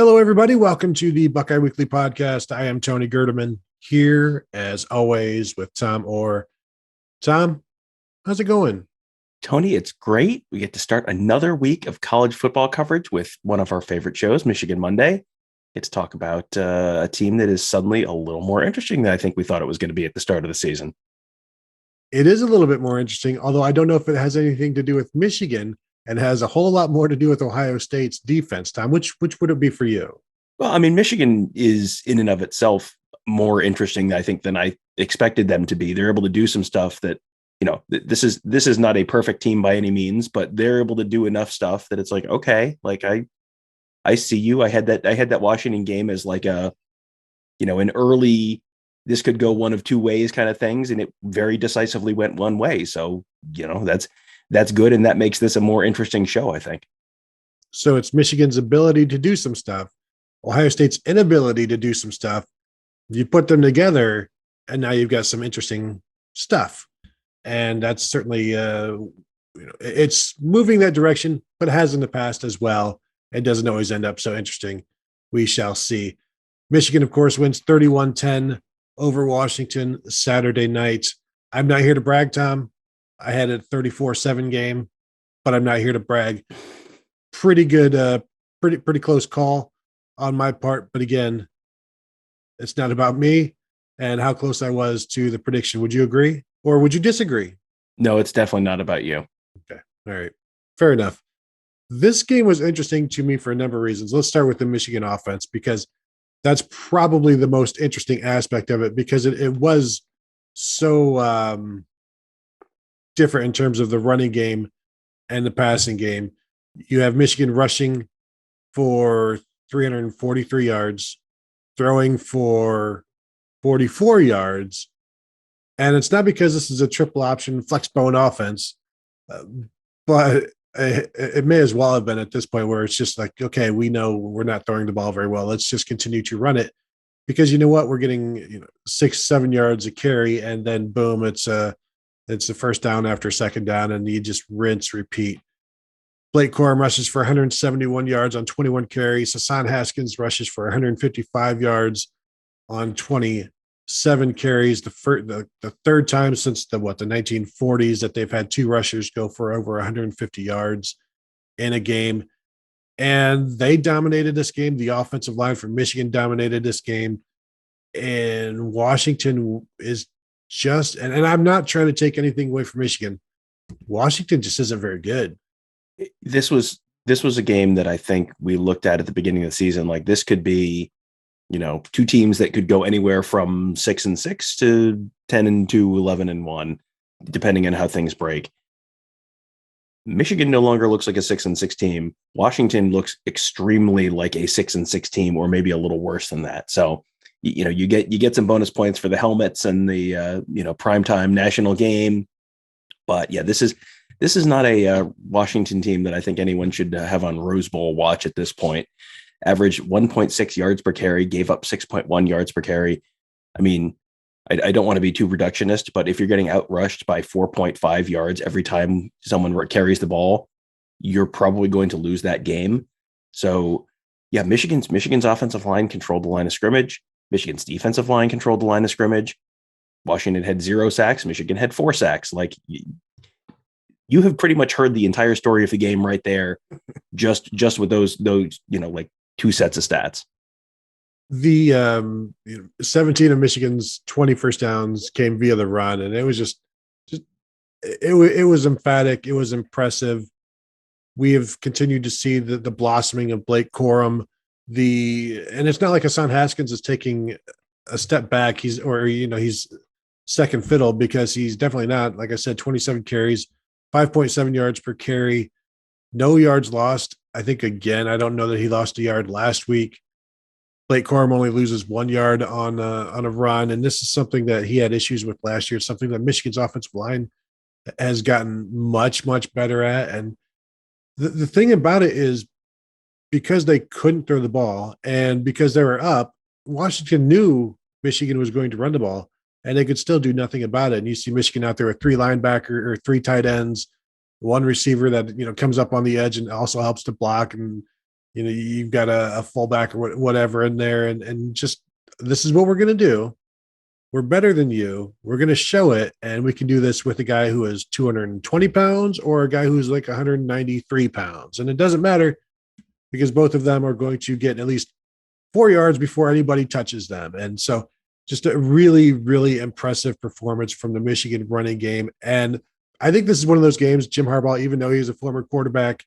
Hello, everybody. Welcome to the Buckeye Weekly Podcast. I am Tony Gerdeman here, as always, with Tom Orr. Tom, how's it going? Tony, it's great. We get to start another week of college football coverage with one of our favorite shows, Michigan Monday. Get to talk about a team that is suddenly a little more interesting than I think we thought it was going to be at the start of the season. It is a little bit more interesting, although I don't know if it has anything to do with Michigan and has a whole lot more to do with Ohio State's defense. Tom, which would it be for you? Well, I mean, Michigan is in and of itself more interesting, I think, than I expected them to be. They're able to do some stuff that, this is not a perfect team by any means, but they're able to do enough stuff that it's like, okay, like I see you. I had that Washington game as like an early, this could go one of two ways kind of things, and it very decisively went one way. So, that's good, and that makes this a more interesting show, I think. So it's Michigan's ability to do some stuff, Ohio State's inability to do some stuff. You put them together, and now you've got some interesting stuff. And that's certainly, it's moving that direction, but it has in the past as well. It doesn't always end up so interesting. We shall see. Michigan, of course, wins 31-10 over Washington Saturday night. I'm not here to brag, Tom. I had a 34-7 game, but I'm not here to brag. Pretty good, pretty close call on my part. But again, it's not about me and how close I was to the prediction. Would you agree or would you disagree? No, it's definitely not about you. Okay. All right. Fair enough. This game was interesting to me for a number of reasons. Let's start with the Michigan offense because that's probably the most interesting aspect of it because it was so different in terms of the running game and the passing game. You have Michigan rushing for 343 yards, throwing for 44 yards. And it's not because this is a triple option flex bone offense, but it may as well have been at this point where it's just like, okay, we know we're not throwing the ball very well. Let's just continue to run it because you know what? We're getting 6-7 yards a carry, and then boom, it's the first down after second down, and you just rinse, repeat. Blake Corum rushes for 171 yards on 21 carries. Hassan Haskins rushes for 155 yards on 27 carries. The third time since the 1940s that they've had two rushers go for over 150 yards in a game. And they dominated this game. The offensive line from Michigan dominated this game. And Washington is just, and I'm not trying to take anything away from Michigan. Washington just isn't very good. This was a game that I think we looked at the beginning of the season. Like this could be, two teams that could go anywhere from 6-6 to 10-2, 11-1, depending on how things break. Michigan no longer looks like a 6-6 team. Washington looks extremely like a 6-6 team, or maybe a little worse than that. So, you get some bonus points for the helmets and the primetime national game. But yeah, this is not a Washington team that I think anyone should have on Rose Bowl watch at this point. Averaged 1.6 yards per carry, gave up 6.1 yards per carry. I mean, I don't want to be too reductionist, but if you're getting outrushed by 4.5 yards every time someone carries the ball, you're probably going to lose that game. So yeah, Michigan's offensive line controlled the line of scrimmage. Michigan's defensive line controlled the line of scrimmage. Washington had 0 sacks. Michigan had 4 sacks. Like you have pretty much heard the entire story of the game right there, just with those 2 sets of stats. The 17 of Michigan's 20 first downs came via the run, and it was just it was emphatic. It was impressive. We have continued to see the blossoming of Blake Corum. And it's not like Hassan Haskins is taking a step back. He's second fiddle because he's definitely not. Like I said, 27 carries, 5.7 yards per carry, no yards lost. I think again, I don't know that he lost a yard last week. Blake Corum only loses 1 yard on a run, and this is something that he had issues with last year. It's something that Michigan's offensive line has gotten much, much better at. And the thing about it is because they couldn't throw the ball and because they were up, Washington knew Michigan was going to run the ball, and they could still do nothing about it. And you see Michigan out there with 3 linebackers or 3 tight ends, 1 receiver that comes up on the edge and also helps to block. And You've got a fullback or whatever in there, and just this is what we're going to do. We're better than you. We're going to show it, and we can do this with a guy who is 220 pounds or a guy who's like 193 pounds, and it doesn't matter because both of them are going to get at least 4 yards before anybody touches them. And so, just a really, really impressive performance from the Michigan running game. And I think this is one of those games, Jim Harbaugh, even though he's a former quarterback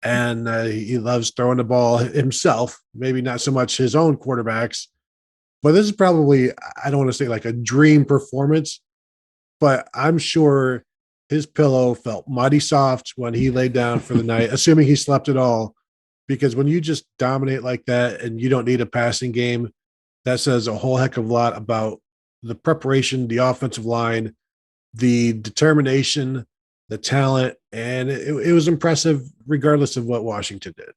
and he loves throwing the ball himself, maybe not so much his own quarterbacks, but this is probably, I don't want to say like a dream performance, but I'm sure his pillow felt mighty soft when he laid down for the night, assuming he slept at all. Because when you just dominate like that and you don't need a passing game, that says a whole heck of a lot about the preparation, the offensive line, the determination, the talent, and it was impressive regardless of what Washington did.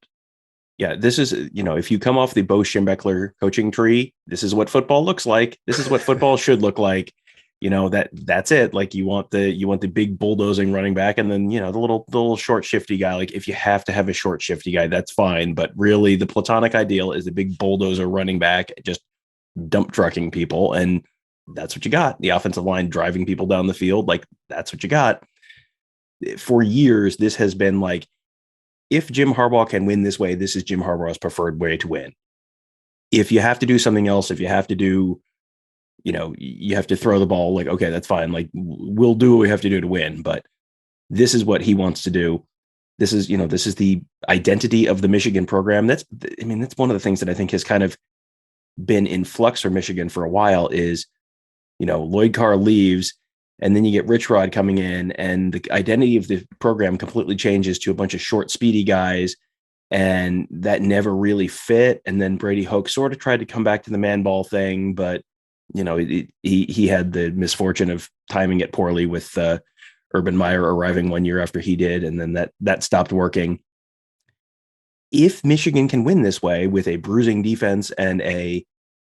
Yeah, this is, if you come off the Bo Schembechler coaching tree, this is what football looks like. This is what football should look like. That's it. Like you want the big bulldozing running back, and then the little short shifty guy. Like if you have to have a short shifty guy, that's fine. But really, the platonic ideal is the big bulldozer running back, just dump trucking people, and that's what you got. The offensive line driving people down the field, like that's what you got. For years, this has been like, if Jim Harbaugh can win this way, this is Jim Harbaugh's preferred way to win. If you have to do something else, if you have to do, you have to throw the ball, like, okay, that's fine. Like we'll do what we have to do to win, but this is what he wants to do. This is the identity of the Michigan program. That's one of the things that I think has kind of been in flux for Michigan for a while is, Lloyd Carr leaves, and then you get Rich Rod coming in, and the identity of the program completely changes to a bunch of short, speedy guys, and that never really fit. And then Brady Hoke sort of tried to come back to the man ball thing, but he had the misfortune of timing it poorly with Urban Meyer arriving 1 year after he did, and then that stopped working. If Michigan can win this way with a bruising defense and a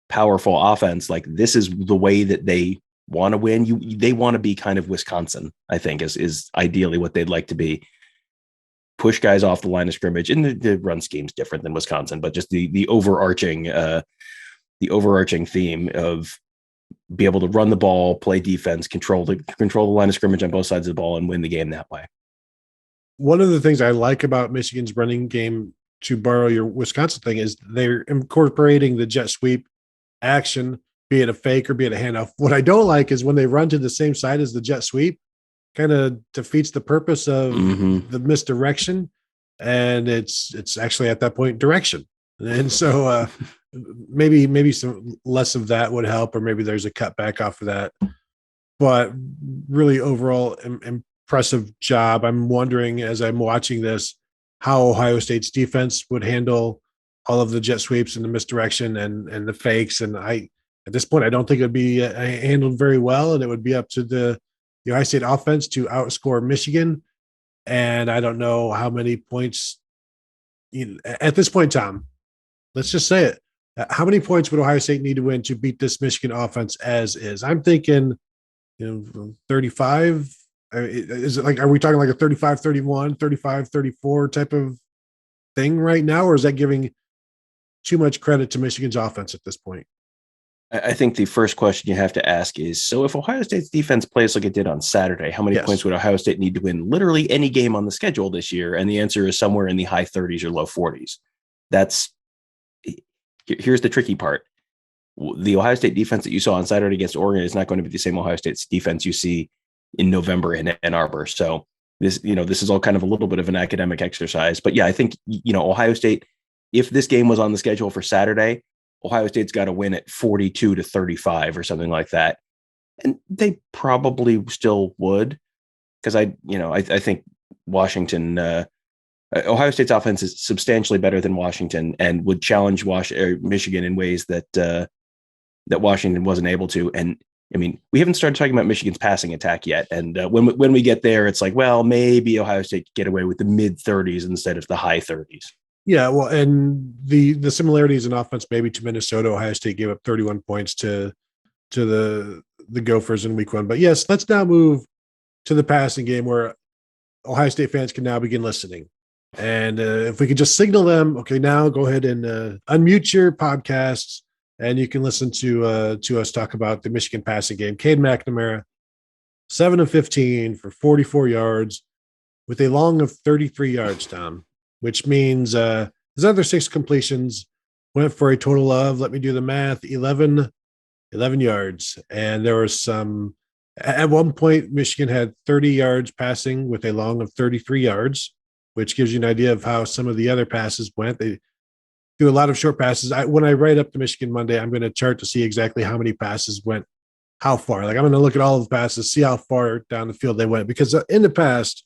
powerful offense, like this is the way that they want to win. They want to be kind of Wisconsin, I think, is ideally what they'd like to be. Push guys off the line of scrimmage, and the run scheme's different than Wisconsin, but just the overarching theme of be able to run the ball, play defense, control the line of scrimmage on both sides of the ball, and win the game that way. One of the things I like about Michigan's running game, to borrow your Wisconsin thing, is they're incorporating the jet sweep action, be it a fake or be it a handoff. What I don't like is when they run to the same side as the jet sweep, kind of defeats the purpose of the misdirection. And it's actually at that point direction. And so maybe some less of that would help, or maybe there's a cutback off of that. But really overall impressive job. I'm wondering as I'm watching this, how Ohio State's defense would handle all of the jet sweeps and the misdirection and the fakes. And at this point, I don't think it would be handled very well, and it would be up to the Ohio State offense to outscore Michigan. And I don't know how many points at this point, Tom, let's just say it. How many points would Ohio State need to win to beat this Michigan offense as is? I'm thinking, 35. Is it like, are we talking like a 35-31, 35-34 type of thing right now? Or is that giving too much credit to Michigan's offense at this point? I think the first question you have to ask is, so if Ohio State's defense plays like it did on Saturday, how many points would Ohio State need to win literally any game on the schedule this year? And the answer is somewhere in the high 30s or low 40s. Here's the tricky part. The Ohio State defense that you saw on Saturday against Oregon is not going to be the same Ohio State's defense you see in November in Ann Arbor. So this is all kind of a little bit of an academic exercise. But yeah, I think, Ohio State, if this game was on the schedule for Saturday, Ohio State's got to win at 42-35 or something like that. And they probably still would, because I think Washington, Ohio State's offense is substantially better than Washington and would challenge Michigan in ways that Washington wasn't able to. And I mean, we haven't started talking about Michigan's passing attack yet. And when we get there, it's like, well, maybe Ohio State could get away with the mid 30s instead of the high 30s. Yeah, well, and the similarities in offense, maybe to Minnesota, Ohio State gave up 31 points to the Gophers in week 1. But yes, let's now move to the passing game, where Ohio State fans can now begin listening. And if we could just signal them, okay, now go ahead and unmute your podcasts, and you can listen to us talk about the Michigan passing game. Cade McNamara, 7 of 15 for 44 yards with a long of 33 yards, Tom, which means his other 6 completions went for a total of, let me do the math, 11 yards. And there was some, at one point, Michigan had 30 yards passing with a long of 33 yards, which gives you an idea of how some of the other passes went. They do a lot of short passes. When I write up the Michigan Monday, I'm going to chart to see exactly how many passes went how far. Like, I'm going to look at all of the passes, see how far down the field they went. Because in the past,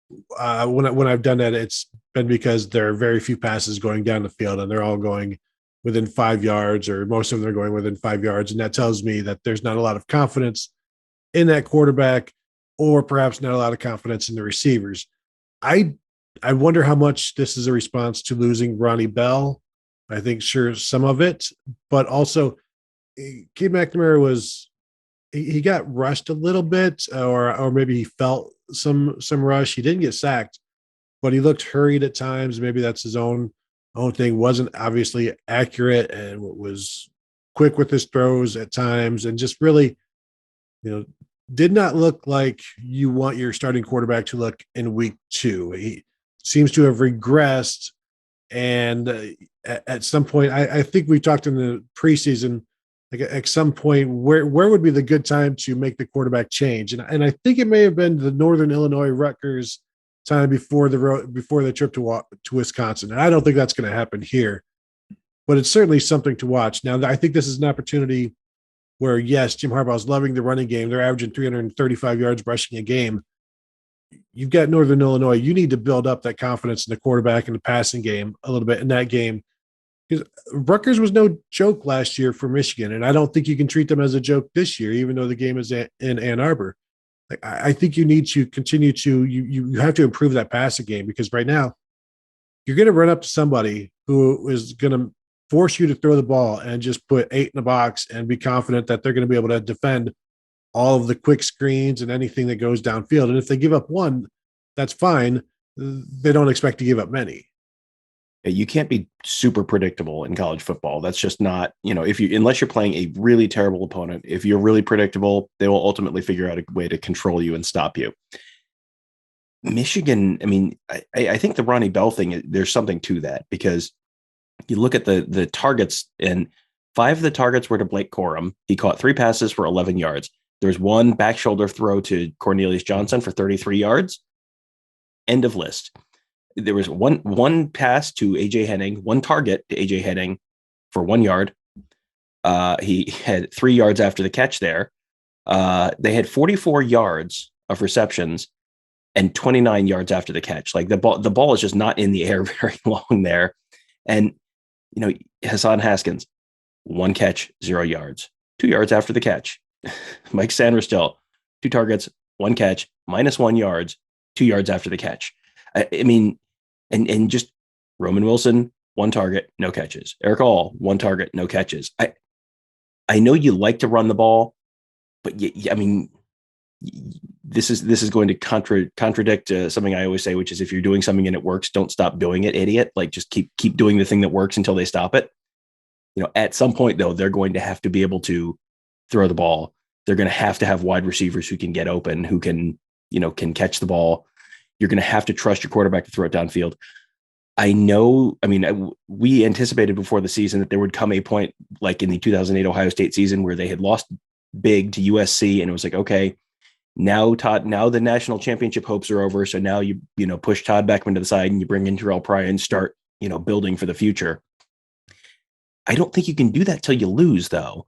when I've done that, it's been because there are very few passes going down the field, and they're all going within 5 yards, or most of them are going within 5 yards. And that tells me that there's not a lot of confidence in that quarterback, or perhaps not a lot of confidence in the receivers. I wonder how much this is a response to losing Ronnie Bell. I think sure some of it, but also Cade McNamara he got rushed a little bit, or maybe he felt some rush. He didn't get sacked, but he looked hurried at times. Maybe that's his own thing. Wasn't obviously accurate and was quick with his throws at times, and just really, did not look like you want your starting quarterback to look in week 2. He seems to have regressed. And at some point, I think we talked in the preseason, like at some point, where would be the good time to make the quarterback change? And I think it may have been the Northern Illinois Rutgers time before the trip to Wisconsin. And I don't think that's going to happen here, but it's certainly something to watch. Now, I think this is an opportunity where, yes, Jim Harbaugh is loving the running game. They're averaging 335 yards rushing a game. You've got Northern Illinois. You need to build up that confidence in the quarterback and the passing game a little bit in that game, because Rutgers was no joke last year for Michigan, and I don't think you can treat them as a joke this year, even though the game is in Ann Arbor. Like, I think you need to continue to you have to improve that passing game, because right now you're going to run up to somebody who is going to force you to throw the ball and just put 8 in the box and be confident that they're going to be able to defend all of the quick screens and anything that goes downfield. And if they give up one, that's fine. They don't expect to give up many. You can't be super predictable in college football. That's just not, unless you're playing a really terrible opponent, if you're really predictable, they will ultimately figure out a way to control you and stop you. Michigan, I mean, I think the Ronnie Bell thing, there's something to that, because you look at the targets, and 5 of the targets were to Blake Corum. He caught 3 passes for 11 yards. There's 1 back shoulder throw to Cornelius Johnson for 33 yards. End of list. There was one pass to AJ Henning, 1 target to AJ Henning for 1 yard. He had 3 yards after the catch there. They had 44 yards of receptions and 29 yards after the catch. Like, the ball is just not in the air very long there. And, Hassan Haskins, 1 catch, 0 yards, 2 yards after the catch. Mike Sanderstel, 2 targets, 1 catch, -1 yards, 2 yards after the catch. I mean, and just Roman Wilson, 1 target, no catches. Eric All, 1 target, no catches. I know you like to run the ball, but I mean, this is going to contradict something I always say, which is, if you're doing something and it works, don't stop doing it, idiot. Like, just keep doing the thing that works until they stop it. At some point, though, they're going to have to be able to throw the ball. They're going to have wide receivers who can get open, who can catch the ball. You're going to have to trust your quarterback to throw it downfield. I know, I mean, we anticipated before the season that there would come a point, like in the 2008 Ohio State season, where they had lost big to USC, and it was like, okay, now the national championship hopes are over. So now you push Todd Beckman to the side and you bring in Terrell Pryor and start, building for the future. I don't think you can do that till you lose, though.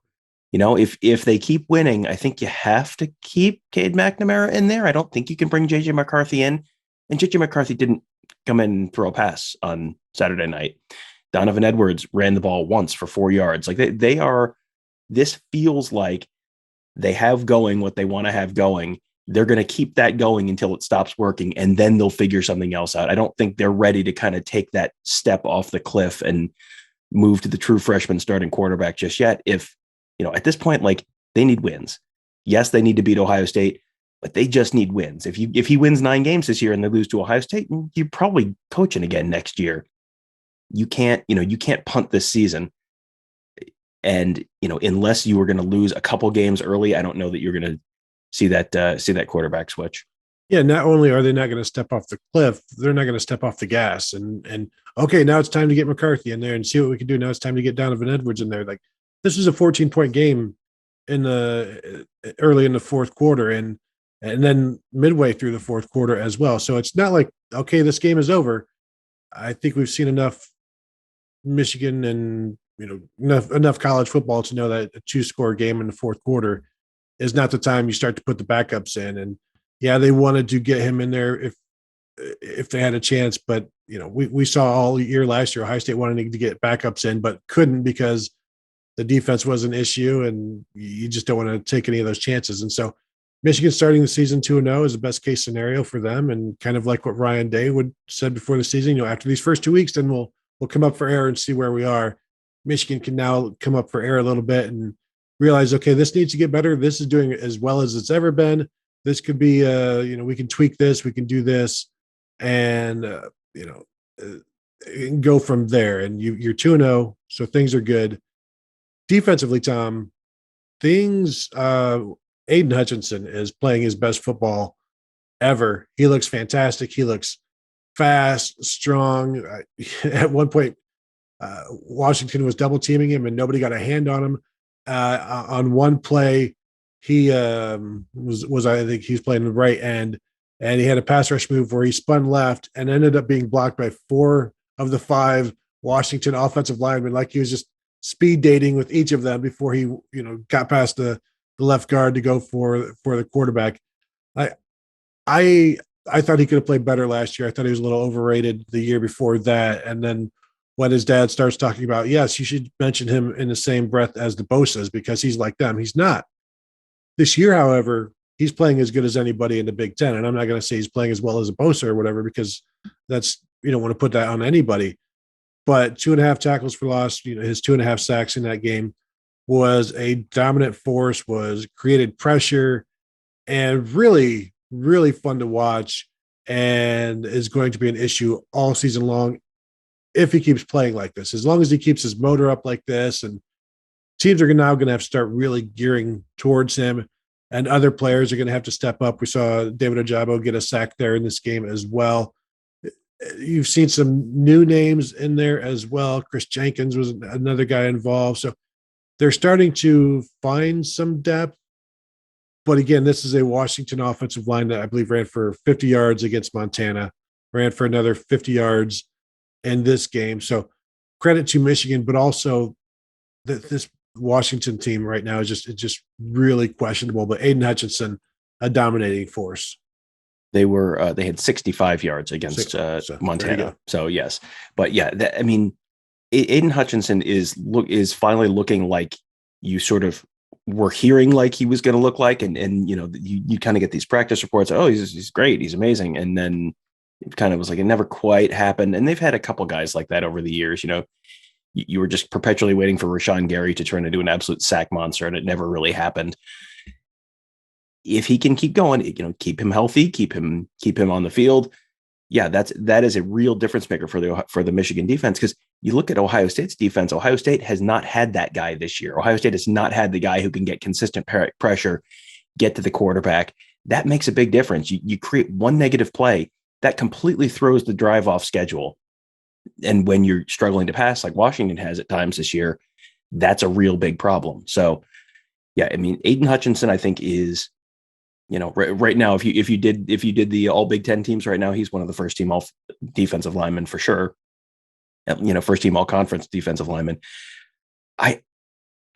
If they keep winning, I think you have to keep Cade McNamara in there. I don't think you can bring JJ McCarthy in. And JJ McCarthy didn't come in and throw a pass on Saturday night. Donovan Edwards ran the ball once for 4 yards. Like, this feels like they have going what they want to have going. They're going to keep that going until it stops working, and then they'll figure something else out. I don't think they're ready to kind of take that step off the cliff and move to the true freshman starting quarterback just yet. If, at this point, like, they need wins. Yes, they need to beat Ohio State, but they just need wins. If he wins 9 games this year and they lose to Ohio State, you're probably coaching again next year. You can't punt this season. And, unless you were going to lose a couple games early, I don't know that you're going to see that quarterback switch. Yeah, not only are they not going to step off the cliff, they're not going to step off the gas. And okay, now it's time to get McCarthy in there and see what we can do. Now it's time to get Donovan Edwards in there. Like, this is a 14-point game in the early in the fourth quarter, and then midway through the fourth quarter as well. So it's not like, okay, this game is over. I think we've seen enough Michigan and enough college football to know that a 2-score game in the fourth quarter is not the time you start to put the backups in. And yeah, they wanted to get him in there if they had a chance, but we saw all year last year Ohio State wanted to get backups in, but couldn't because the defense was an issue, and you just don't want to take any of those chances. And so Michigan starting the season 2-0 is the best case scenario for them, and kind of like what Ryan Day said before the season. After these first 2 weeks, then we'll come up for air and see where we are. Michigan can now come up for air a little bit and realize, okay, this needs to get better. This is doing as well as it's ever been. This could be, we can tweak this, we can do this, and go from there. And you're 2-0, so things are good. Defensively, Tom, Aiden Hutchinson is playing his best football ever. He looks fantastic. He looks fast, strong. At one point, Washington was double teaming him and nobody got a hand on him. On one play, he was I think he's playing the right end, and he had a pass rush move where he spun left and ended up being blocked by 4 of the 5 Washington offensive linemen. Like he was just speed dating with each of them before he got past the left guard to go for the quarterback. I thought he could have played better last year. I thought he was a little overrated the year before that. And then when his dad starts talking about, yes, you should mention him in the same breath as the Bosa's because he's like them. He's not. This year, however, he's playing as good as anybody in the Big Ten. And I'm not going to say he's playing as well as a Bosa or whatever, because that's, you don't want to put that on anybody. But 2.5 tackles for loss, his 2.5 sacks in that game was a dominant force, created pressure, and really, really fun to watch, and is going to be an issue all season long if he keeps playing like this. As long as he keeps his motor up like this, and teams are now going to have to start really gearing towards him, and other players are going to have to step up. We saw David Ojabo get a sack there in this game as well. You've seen some new names in there as well. Chris Jenkins was another guy involved. So they're starting to find some depth. But again, this is a Washington offensive line that I believe ran for 50 yards against Montana, ran for another 50 yards in this game. So credit to Michigan, but also this Washington team right now is just really questionable. But Aiden Hutchinson, a dominating force. They had 65 yards against Montana. So yes, but yeah, Aiden Hutchinson is finally looking like you sort of were hearing like he was going to look like, and you kind of get these practice reports. Oh, he's great, he's amazing, and then it kind of was like it never quite happened. And they've had a couple guys like that over the years. You were just perpetually waiting for Rashawn Gary to turn into an absolute sack monster, and it never really happened. If he can keep going, keep him healthy, keep him on the field. Yeah, that is a real difference maker for the Michigan defense, because you look at Ohio State's defense. Ohio State has not had that guy this year. Ohio State has not had the guy who can get consistent pressure, get to the quarterback. That makes a big difference. You create one negative play that completely throws the drive off schedule. And when you're struggling to pass, like Washington has at times this year, that's a real big problem. So, yeah, Aiden Hutchinson, I think, is, right now, if you did the all Big Ten teams right now, he's one of the first team all defensive linemen for sure. First team all conference defensive lineman. I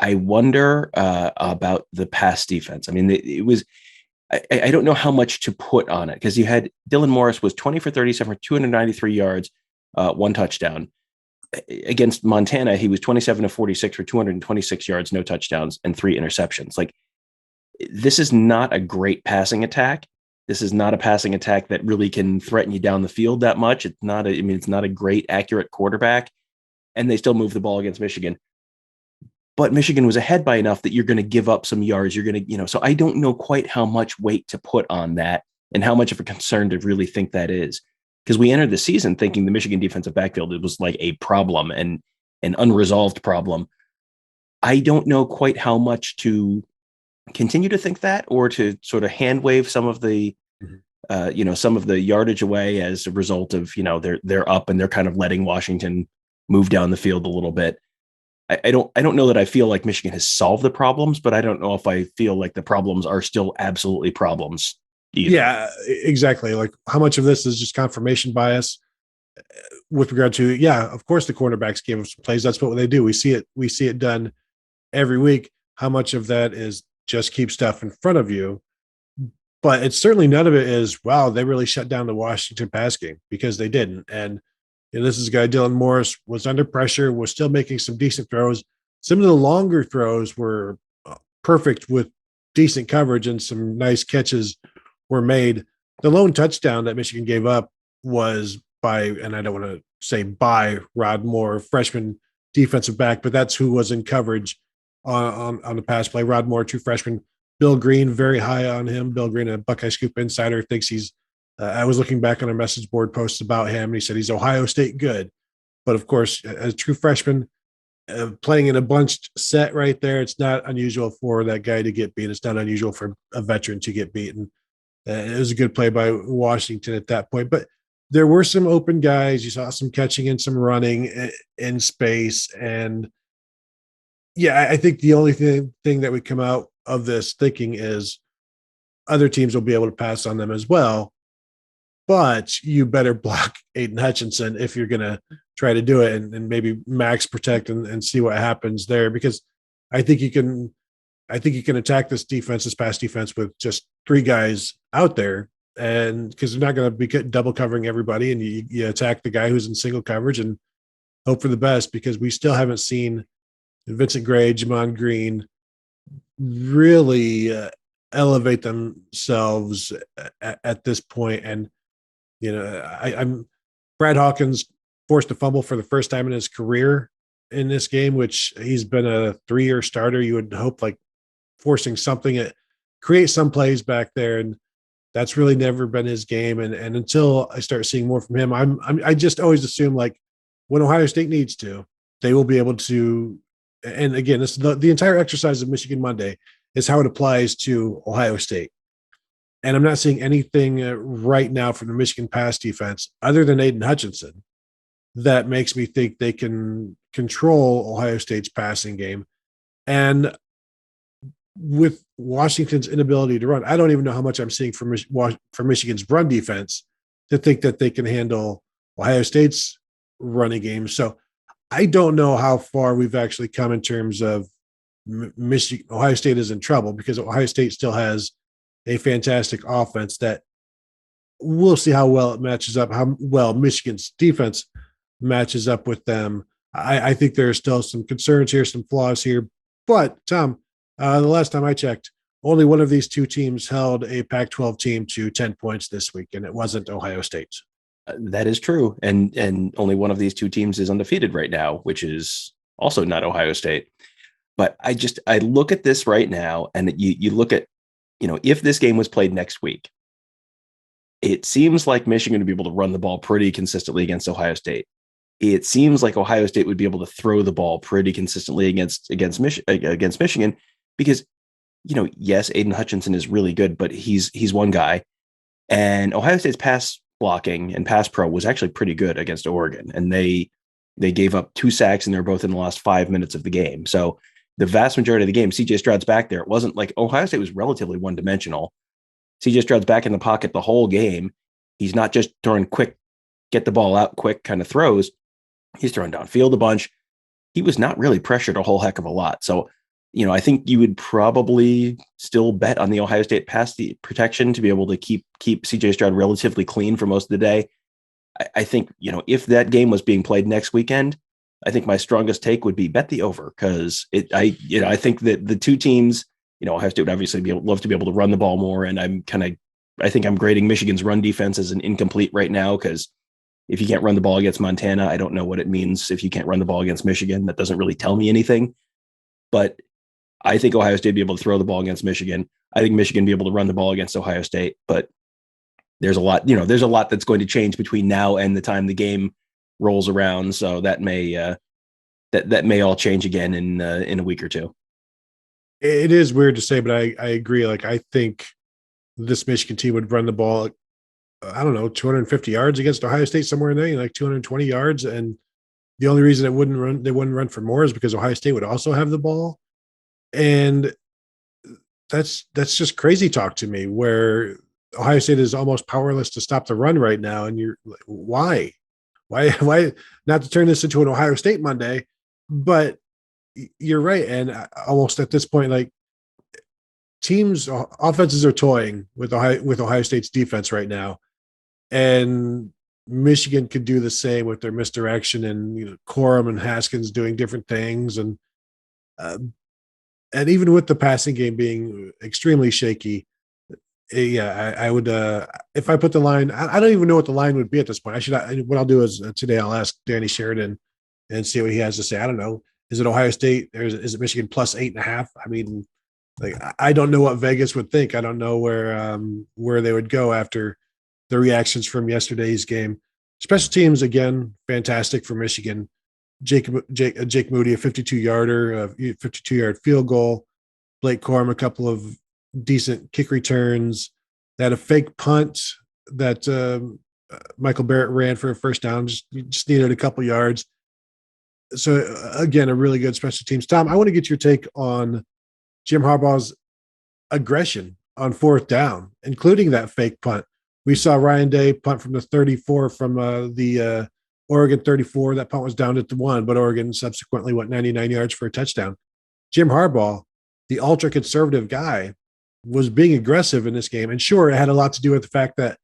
wonder about the pass defense. It was. I don't know how much to put on it, because you had Dylan Morris was 20 for 37 for 293 yards, 1 touchdown. Against Montana, he was 27 to 46 for 226 yards, no touchdowns, and 3 interceptions. Like, this is not a great passing attack. This is not a passing attack that really can threaten you down the field that much. It's not a great accurate quarterback, and they still move the ball against Michigan. but Michigan was ahead by enough that you're going to give up some yards. You're going to, so I don't know quite how much weight to put on that and how much of a concern to really think that is. Because we entered the season thinking the Michigan defensive backfield, it was like a problem and an unresolved problem. I don't know quite how much to continue to think that, or to sort of hand wave some of the, some of the yardage away as a result of, they're up and they're kind of letting Washington move down the field a little bit. I don't know that I feel like Michigan has solved the problems, but I don't know if I feel like the problems are still absolutely problems either. Yeah, exactly. Like, how much of this is just confirmation bias with regard to, of course the cornerbacks gave us some plays. That's what they do. We see it done every week. How much of that is just keep stuff in front of you? But it's certainly none of it is, wow, they really shut down the Washington pass game, because they didn't. And this is a guy, Dylan Morris, was under pressure, was still making some decent throws. Some of the longer throws were perfect with decent coverage, and some nice catches were made. The lone touchdown that Michigan gave up was by, and I don't want to say by, Rod Moore, freshman defensive back, but that's who was in coverage on the pass play. Rod Moore, true freshman. Bill Green, very high on him. Bill Green, a Buckeye Scoop insider, thinks he's I was looking back on a message board posts about him, and he said he's Ohio State good. But of course, as a true freshman, playing in a bunched set right there, it's not unusual for that guy to get beat. It's not unusual for a veteran to get beaten. It was a good play by Washington at that point. But there were some open guys. You saw some catching and some running in space. And I think the only thing that would come out of this thinking is other teams will be able to pass on them as well. But you better block Aiden Hutchinson if you're going to try to do it, and maybe max protect and see what happens there, because I think you can attack this pass defense with just three guys out there, and because they're not going to be double covering everybody, and you attack the guy who's in single coverage and hope for the best, because we still haven't seen Vincent Gray, Jamon Green really elevate themselves at this point. And I'm Brad Hawkins forced to fumble for the first time in his career in this game, which he's been a 3-year starter. You would hope, like, forcing something, create some plays back there, and that's really never been his game. And until I start seeing more from him, I just always assume, like, when Ohio State needs to, they will be able to. And again, this the entire exercise of Michigan Monday is how it applies to Ohio State. And I'm not seeing anything right now from the Michigan pass defense other than Aiden Hutchinson that makes me think they can control Ohio State's passing game. And with Washington's inability to run, I don't even know how much I'm seeing from Michigan's run defense to think that they can handle Ohio State's running game. So I don't know how far we've actually come in terms of Michigan. Ohio State is in trouble because Ohio State still has a fantastic offense that we'll see how well it matches up, how well Michigan's defense matches up with them. I think there are still some concerns here, some flaws here. But, Tom, the last time I checked, only one of these two teams held a Pac-12 team to 10 points this week, and it wasn't Ohio State. That is true. And only one of these two teams is undefeated right now, which is also not Ohio State. But I look at this right now, and you look at, if this game was played next week, it seems like Michigan would be able to run the ball pretty consistently against Ohio State. It seems like Ohio State would be able to throw the ball pretty consistently against Michigan, because, yes, Aiden Hutchinson is really good, but he's one guy, and Ohio State's pass blocking and pass pro was actually pretty good against Oregon, and they gave up 2 sacks, and they're both in the last 5 minutes of the game. So the vast majority of the game, CJ Stroud's back there. It wasn't like Ohio State was relatively one-dimensional. CJ Stroud's back in the pocket the whole game. He's not just throwing quick, get the ball out quick kind of throws. He's throwing downfield a bunch. He was not really pressured a whole heck of a lot. So, I think you would probably still bet on the Ohio State pass protection to be able to keep CJ Stroud relatively clean for most of the day. I think, if that game was being played next weekend, I think my strongest take would be bet the over, because I think that the two teams, Ohio State would obviously love to be able to run the ball more. And I think I'm grading Michigan's run defense as an incomplete right now, because if you can't run the ball against Montana, I don't know what it means if you can't run the ball against Michigan. That doesn't really tell me anything. but I think Ohio State will be able to throw the ball against Michigan. I think Michigan will be able to run the ball against Ohio State, but there's a lot, there's a lot that's going to change between now and the time the game rolls around. So that may that may all change again in a week or two. It is weird to say, but I agree. Like, I think this Michigan team would run the ball, I don't know, 250 yards against Ohio State, somewhere in there, like 220 yards. And the only reason they wouldn't run for more is because Ohio State would also have the ball. And that's just crazy talk to me, where Ohio State is almost powerless to stop the run right now. And you're like, why? Not to turn this into an Ohio State Monday, but you're right. And almost at this point, like, teams, offenses are toying with Ohio State's defense right now. And Michigan could do the same with their misdirection and, Corum and Haskins doing different things. And even with the passing game being extremely shaky, I would, if I put the line, I don't even know what the line would be at this point. What I'll do is today I'll ask Danny Sheridan and see what he has to say. I don't know. Is it Ohio State? Is it Michigan plus 8.5? I mean, like, I don't know what Vegas would think. I don't know where they would go after the reactions from yesterday's game. Special teams, again, fantastic for Michigan. Jake Moody, a 52-yarder, a 52-yard field goal. Blake Corum, a couple of decent kick returns. They had a fake punt that Michael Barrett ran for a first down. Just needed a couple yards. So, again, a really good special teams. Tom, I want to get your take on Jim Harbaugh's aggression on fourth down, including that fake punt. We saw Ryan Day punt from the 34 from the Oregon 34. That punt was down at the 1, but Oregon subsequently went 99 yards for a touchdown. Jim Harbaugh, the ultra-conservative guy, was being aggressive in this game. And sure, it had a lot to do with the fact that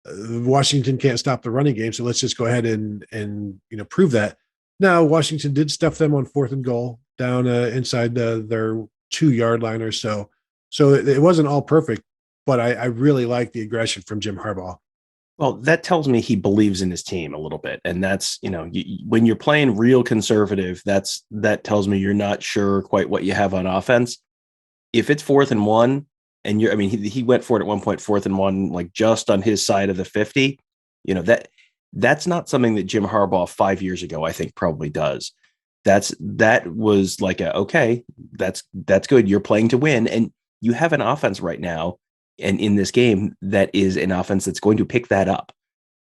Washington can't stop the running game, so let's just go ahead and prove that. Now, Washington did stuff them on 4th and goal down inside their 2-yard line or so. So it wasn't all perfect, but I really like the aggression from Jim Harbaugh. Well, that tells me he believes in his team a little bit. And that's, when you're playing real conservative, that tells me you're not sure quite what you have on offense. If it's 4th and 1 and he went for it at one point, 4th and 1, like just on his side of the 50, that's not something that Jim Harbaugh 5 years ago, I think, probably does. That was like okay, that's good. You're playing to win. And you have an offense right now, and in this game, that is an offense that's going to pick that up.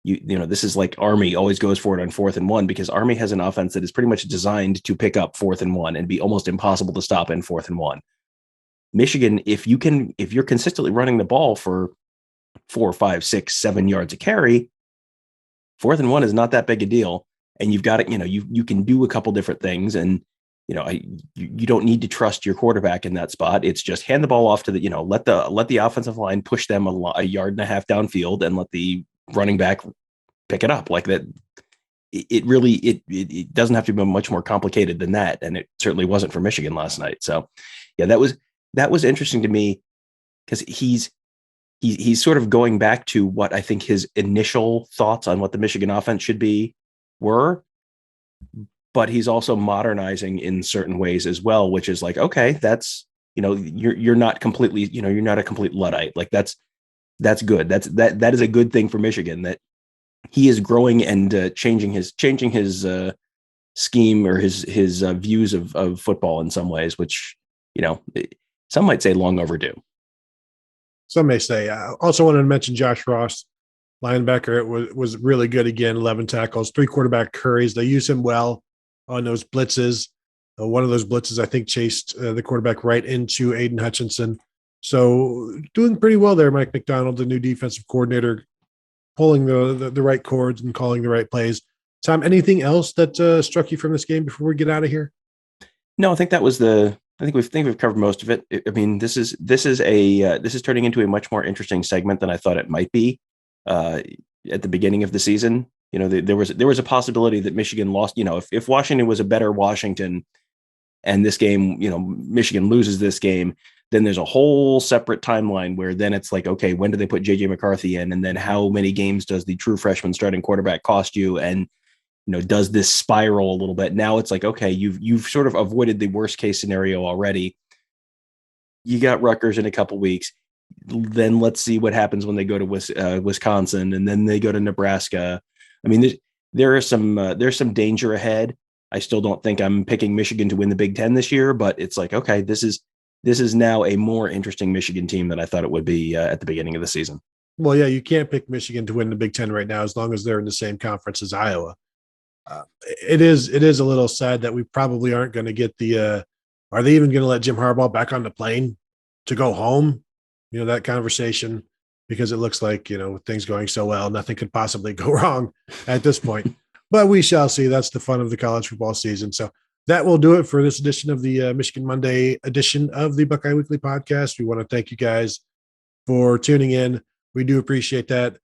This is like Army always goes for it on 4th and 1, because Army has an offense that is pretty much designed to pick up 4th and 1 and be almost impossible to stop in 4th and 1. Michigan, if you're consistently running the ball for 4, 5, 6, 7 yards a carry, 4th and 1 is not that big a deal. And you've got it, you can do a couple different things, and you don't need to trust your quarterback in that spot. It's just hand the ball off to let the offensive line push them a yard and a half downfield, and let the running back pick it up like that. It doesn't have to be much more complicated than that, and it certainly wasn't for Michigan last night. So, yeah, that was interesting to me, because he's sort of going back to what I think his initial thoughts on what the Michigan offense should be were, but he's also modernizing in certain ways as well, which is like, okay, that's, you're not completely, you're not a complete Luddite. Like that's good. That is a good thing for Michigan, that he is growing and changing his scheme or his views of football in some ways, which, some might say long overdue. Some may say. I also wanted to mention Josh Ross, linebacker. It was really good again. 11 tackles, 3 quarterback hurries. They use him well on those blitzes. One of those blitzes, I think, chased the quarterback right into Aiden Hutchinson. So doing pretty well there, Mike McDonald, the new defensive coordinator, pulling the right chords and calling the right plays. Tom, anything else that struck you from this game before we get out of here? No, I think that was I think we've covered most of it. I mean, this is turning into a much more interesting segment than I thought it might be at the beginning of the season. There was a possibility that Michigan lost. If Washington was a better Washington, and this game, Michigan loses this game, then there's a whole separate timeline where then it's like, okay, when do they put JJ McCarthy in, and then how many games does the true freshman starting quarterback cost you? And does this spiral a little bit? Now it's like, okay, you've sort of avoided the worst case scenario already. You got Rutgers in a couple weeks. Then let's see what happens when they go to Wisconsin, and then they go to Nebraska. I mean, there's some danger ahead. I still don't think I'm picking Michigan to win the Big Ten this year, but it's like, okay, this is now a more interesting Michigan team than I thought it would be at the beginning of the season. Well, yeah, you can't pick Michigan to win the Big Ten right now as long as they're in the same conference as Iowa. It is a little sad that we probably aren't going to get the. Are they even going to let Jim Harbaugh back on the plane to go home? That conversation, because it looks like with things going so well, nothing could possibly go wrong at this point. But we shall see. That's the fun of the college football season. So that will do it for this edition of the Michigan Monday edition of the Buckeye Weekly Podcast. We want to thank you guys for tuning in. We do appreciate that.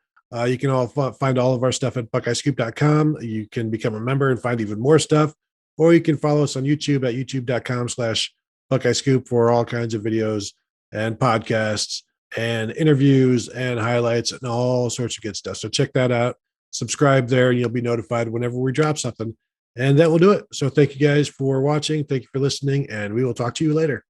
You can all find all of our stuff at buckeyescoop.com. You can become a member and find even more stuff, or you can follow us on YouTube at youtube.com/buckeyescoop for all kinds of videos and podcasts and interviews and highlights and all sorts of good stuff. So check that out. Subscribe there, and you'll be notified whenever we drop something. And that will do it. So thank you guys for watching. Thank you for listening, and we will talk to you later.